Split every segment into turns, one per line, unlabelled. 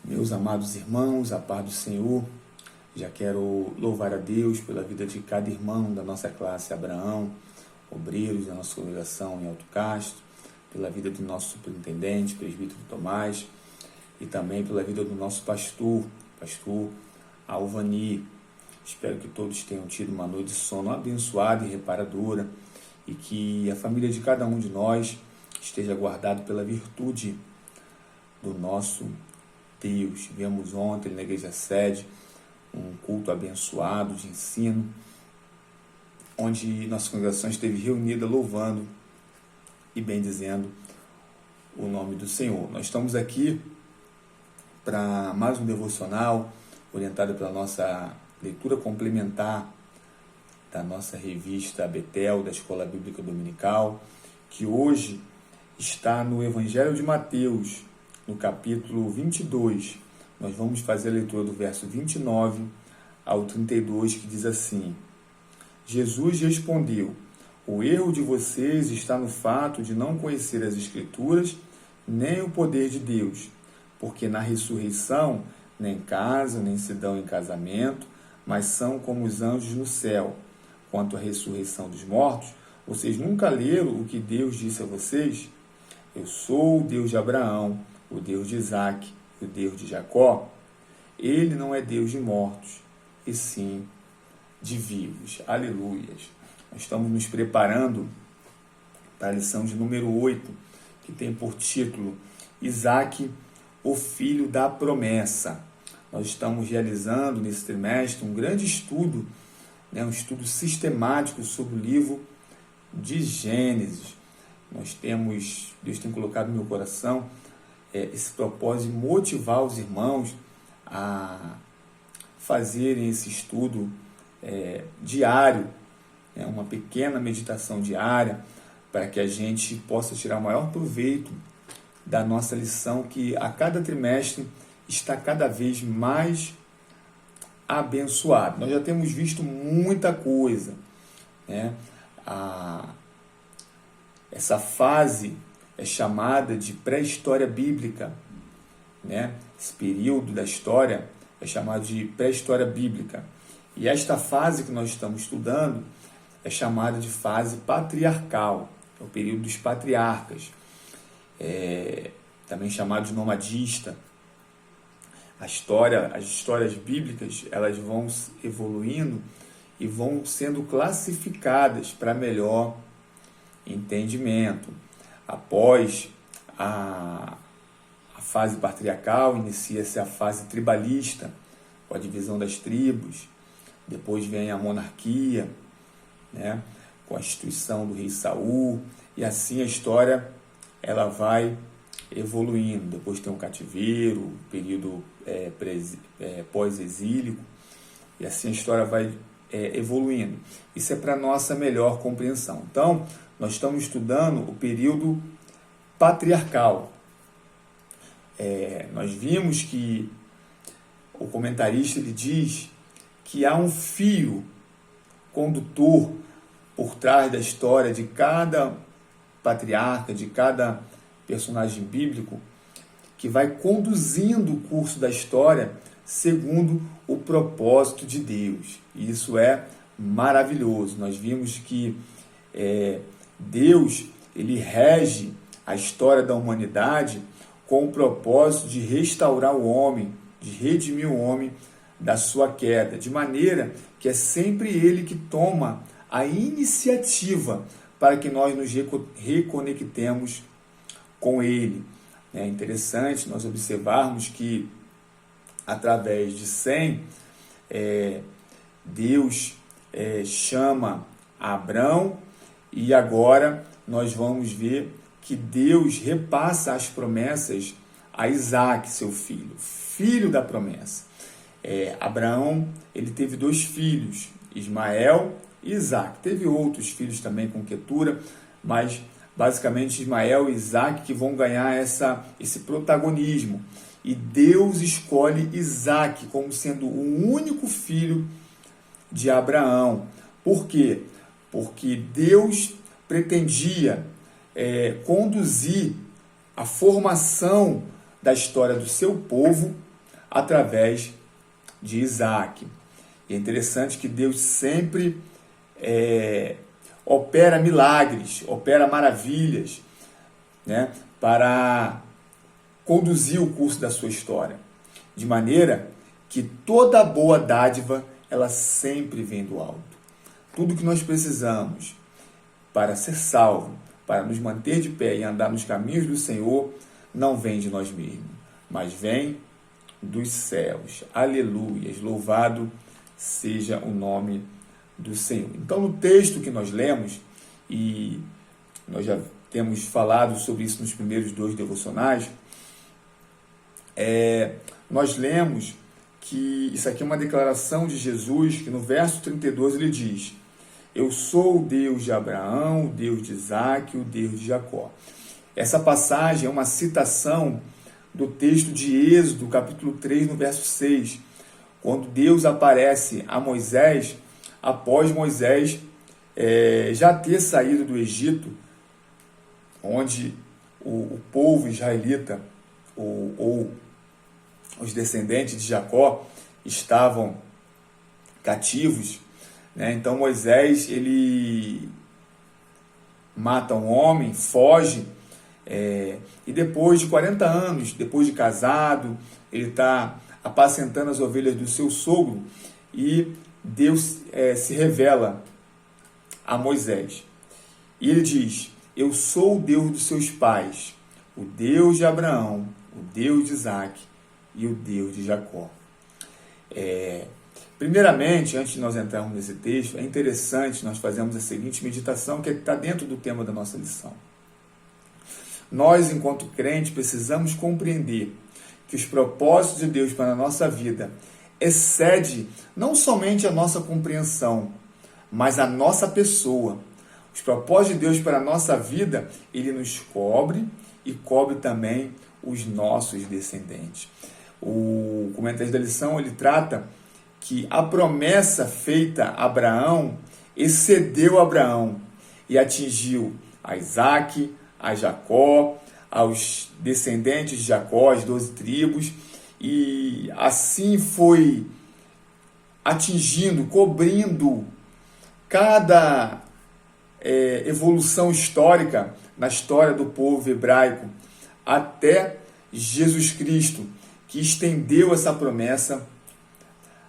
Meus amados irmãos, a paz do Senhor, já quero louvar a Deus pela vida de cada irmão da nossa classe Abraão, obreiros da nossa congregação em Alto Castro, pela vida do nosso superintendente, presbítero Tomás, e também pela vida do nosso pastor Alvani. Espero que todos tenham tido uma noite de sono abençoada e reparadora, e que a família de cada um de nós esteja guardado pela virtude do nosso Deus. Vemos ontem na igreja sede um culto abençoado de ensino, onde nossa congregação esteve reunida louvando e bendizendo o nome do Senhor. Nós estamos aqui para mais um devocional orientado pela nossa leitura complementar da nossa revista Betel, da Escola Bíblica Dominical, que hoje está no Evangelho de Mateus, no capítulo 22. Nós vamos fazer a leitura do verso 29 ao 32, que diz assim: Jesus respondeu: o erro de vocês está no fato de não conhecer as Escrituras nem o poder de Deus, porque na ressurreição nem casam, nem se dão em casamento, mas são como os anjos no céu. Quanto à ressurreição dos mortos, vocês nunca leram o que Deus disse a vocês? Eu sou o Deus de Abraão, o Deus de Isaac, o Deus de Jacó. Ele não é Deus de mortos, e sim de vivos. Aleluias. Nós estamos nos preparando para a lição de número 8, que tem por título Isaac, o filho da promessa. Nós estamos realizando nesse trimestre um grande estudo, um estudo sistemático sobre o livro de Gênesis. Deus tem colocado no meu coração esse propósito de motivar os irmãos a fazerem esse estudo diário, uma pequena meditação diária, para que a gente possa tirar o maior proveito da nossa lição, que a cada trimestre está cada vez mais abençoado. Nós já temos visto muita coisa, essa fase é chamada de pré-história bíblica, Esse período da história é chamado de pré-história bíblica. E esta fase que nós estamos estudando é chamada de fase patriarcal, é o período dos patriarcas, também chamado de nomadista. As histórias bíblicas, elas vão evoluindo e vão sendo classificadas para melhor entendimento. Após a fase patriarcal, inicia-se a fase tribalista, com a divisão das tribos. Depois vem a monarquia, com a instituição do rei Saul, e assim a história ela vai evoluindo. Depois tem o cativeiro, o período pós-exílico, e assim a história vai evoluindo. Isso é para nossa melhor compreensão. Então, nós estamos estudando o período patriarcal. Nós vimos que o comentarista ele diz que há um fio condutor por trás da história de cada patriarca, de cada personagem bíblico, que vai conduzindo o curso da história segundo o propósito de Deus. E isso é maravilhoso. Nós vimos que Deus ele rege a história da humanidade com o propósito de restaurar o homem, de redimir o homem da sua queda, de maneira que é sempre Ele que toma a iniciativa para que nós nos reconectemos com Ele. É interessante nós observarmos que, através de Sem, Deus chama Abrão, e agora nós vamos ver que Deus repassa as promessas a Isaac, seu filho, filho da promessa. Abraão, ele teve 2 filhos, Ismael e Isaac. Teve outros filhos também com Quetura, mas basicamente Ismael e Isaac que vão ganhar esse protagonismo. E Deus escolhe Isaac como sendo o único filho de Abraão. Por quê? Porque Deus pretendia conduzir a formação da história do seu povo através de Isaac. E é interessante que Deus sempre opera milagres, opera maravilhas, né, para conduzir o curso da sua história, de maneira que toda boa dádiva, ela sempre vem do alto. Tudo que nós precisamos para ser salvo, para nos manter de pé e andar nos caminhos do Senhor, não vem de nós mesmos, mas vem dos céus. Aleluias, louvado seja o nome do Senhor. Então, no texto que nós lemos, e nós já temos falado sobre isso nos primeiros 2 devocionais, nós lemos que isso aqui é uma declaração de Jesus, que no verso 32 ele diz: eu sou o Deus de Abraão, o Deus de Isaac, o Deus de Jacó. Essa passagem é uma citação do texto de Êxodo, capítulo 3, no verso 6, quando Deus aparece a Moisés, após Moisés já ter saído do Egito, onde o povo israelita, ou os descendentes de Jacó, estavam cativos, né? Então Moisés, ele mata um homem, foge, e depois de 40 anos, depois de casado, ele está apacentando as ovelhas do seu sogro, e Deus se revela a Moisés. E ele diz: eu sou o Deus dos seus pais, o Deus de Abraão, o Deus de Isaac e o Deus de Jacó. Primeiramente, antes de nós entrarmos nesse texto, é interessante nós fazermos a seguinte meditação, que está dentro do tema da nossa lição. Nós, enquanto crentes, precisamos compreender que os propósitos de Deus para a nossa vida excede não somente a nossa compreensão, mas a nossa pessoa. Os propósitos de Deus para a nossa vida, ele nos cobre e cobre também os nossos descendentes. O comentário da lição, ele trata que a promessa feita a Abraão excedeu Abraão e atingiu a Isaac, a Jacó, aos descendentes de Jacó, as 12 tribos, e assim foi atingindo, cobrindo cada evolução histórica na história do povo hebraico, até Jesus Cristo, que estendeu essa promessa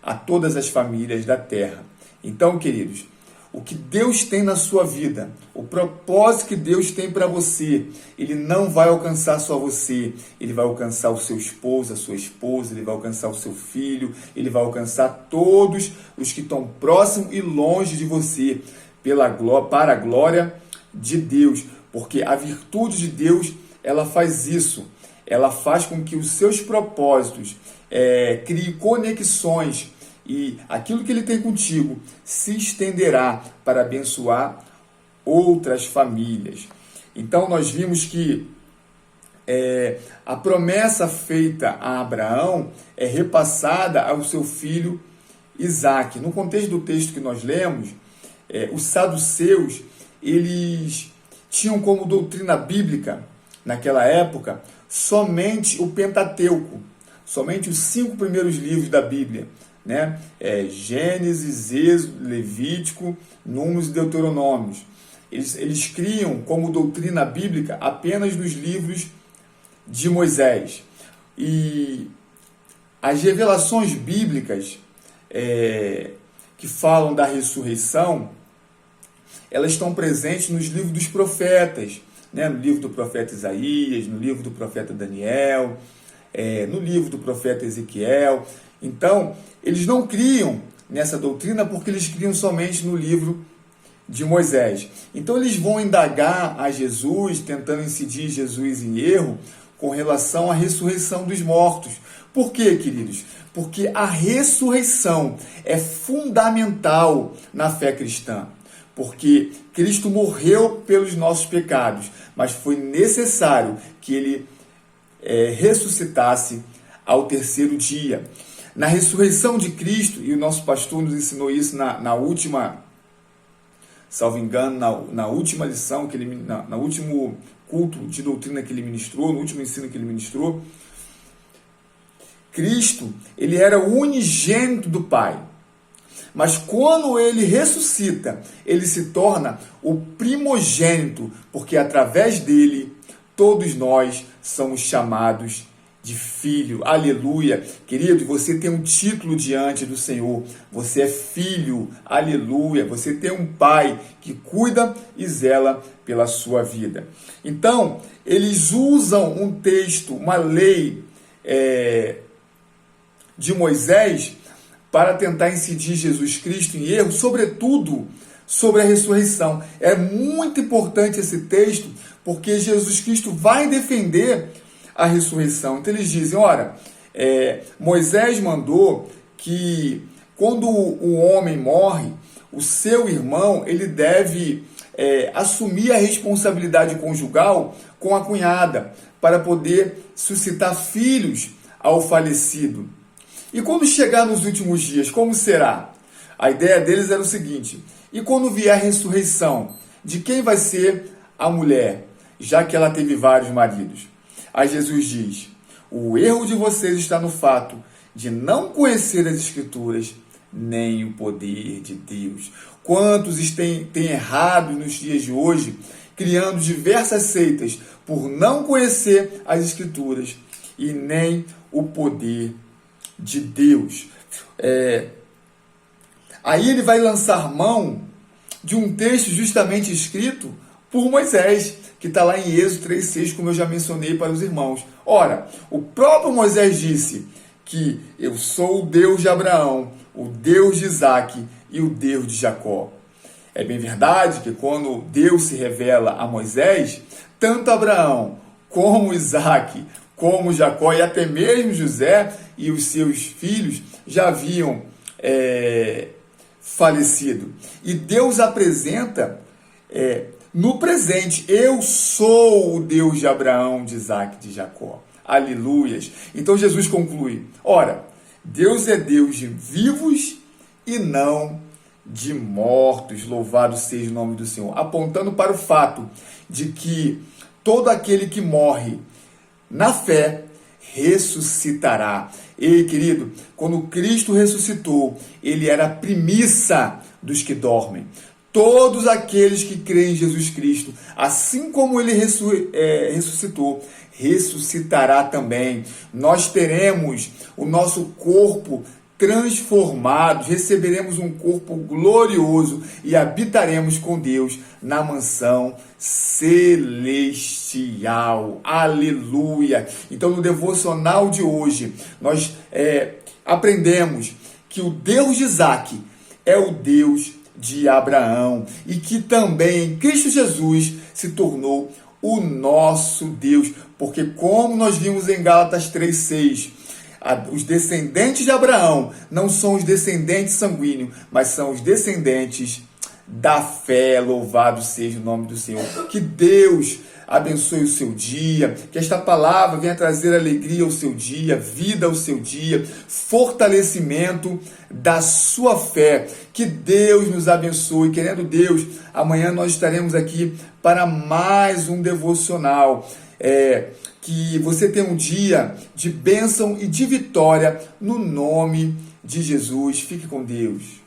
a todas as famílias da terra. Então, queridos, o que Deus tem na sua vida, o propósito que Deus tem para você, ele não vai alcançar só você, ele vai alcançar o seu esposo, a sua esposa, ele vai alcançar o seu filho, ele vai alcançar todos os que estão próximos e longe de você, para a glória de Deus, porque a virtude de Deus, ela faz isso, ela faz com que os seus propósitos criem conexões, e aquilo que ele tem contigo se estenderá para abençoar outras famílias. Então nós vimos que a promessa feita a Abraão é repassada ao seu filho Isaac. No contexto do texto que nós lemos, os saduceus, eles tinham como doutrina bíblica, naquela época, somente o Pentateuco, somente os 5 primeiros livros da Bíblia, né? Gênesis, Êxodo, Levítico, Números e Deuteronômios. Eles criam como doutrina bíblica apenas dos livros de Moisés. E as revelações bíblicas que falam da ressurreição, elas estão presentes nos livros dos profetas, né? No livro do profeta Isaías, no livro do profeta Daniel, no livro do profeta Ezequiel. Então, eles não criam nessa doutrina porque eles criam somente no livro de Moisés. Então, eles vão indagar a Jesus, tentando incidir Jesus em erro com relação à ressurreição dos mortos. Por quê, queridos? Porque a ressurreição é fundamental na fé cristã. Porque Cristo morreu pelos nossos pecados, mas foi necessário que ele ressuscitasse ao terceiro dia. Na ressurreição de Cristo, e o nosso pastor nos ensinou isso na última, salvo engano, na última lição, no último culto de doutrina que ele ministrou, no último ensino que ele ministrou, Cristo, ele era o unigênito do Pai. Mas quando ele ressuscita, ele se torna o primogênito, porque através dele, todos nós somos chamados de filho. Aleluia. Querido, você tem um título diante do Senhor. Você é filho. Aleluia. Você tem um pai que cuida e zela pela sua vida. Então, eles usam um texto, uma lei de Moisés para tentar incidir Jesus Cristo em erro, sobretudo sobre a ressurreição. É muito importante esse texto, porque Jesus Cristo vai defender a ressurreição. Então eles dizem, ora, Moisés mandou que quando o homem morre, o seu irmão, ele deve assumir a responsabilidade conjugal com a cunhada, para poder suscitar filhos ao falecido. E quando chegar nos últimos dias, como será? A ideia deles era o seguinte, e quando vier a ressurreição, de quem vai ser a mulher, já que ela teve vários maridos? Aí Jesus diz, o erro de vocês está no fato de não conhecer as Escrituras, nem o poder de Deus. Quantos têm errado nos dias de hoje, criando diversas seitas, por não conhecer as Escrituras, e nem o poder de Deus. Aí ele vai lançar mão de um texto justamente escrito por Moisés, que está lá em Êxodo 3,6, como eu já mencionei para os irmãos. Ora, o próprio Moisés disse que eu sou o Deus de Abraão, o Deus de Isaac e o Deus de Jacó. É bem verdade que quando Deus se revela a Moisés, tanto Abraão como Isaac, como Jacó e até mesmo José e os seus filhos já haviam falecido. E Deus apresenta no presente, eu sou o Deus de Abraão, de Isaac e de Jacó. Aleluias. Então Jesus conclui, ora, Deus é Deus de vivos e não de mortos. Louvado seja o nome do Senhor. Apontando para o fato de que todo aquele que morre na fé ressuscitará. Ei, querido, quando Cristo ressuscitou, ele era a primícia dos que dormem. Todos aqueles que creem em Jesus Cristo, assim como ele ressuscitou, ressuscitará também. Nós teremos o nosso corpo transformado, receberemos um corpo glorioso e habitaremos com Deus na mansão celestial. Aleluia! Então, no devocional de hoje, nós aprendemos que o Deus de Isaac é o Deus de Abraão e que também em Cristo Jesus se tornou o nosso Deus, porque como nós vimos em Gálatas 3,6, os descendentes de Abraão não são os descendentes sanguíneos, mas são os descendentes da fé. Louvado seja o nome do Senhor. Que Deus abençoe o seu dia, que esta palavra venha trazer alegria ao seu dia, vida ao seu dia, fortalecimento da sua fé. Que Deus nos abençoe. Querendo Deus, amanhã nós estaremos aqui para mais um devocional. Que você tenha um dia de bênção e de vitória no nome de Jesus. Fique com Deus.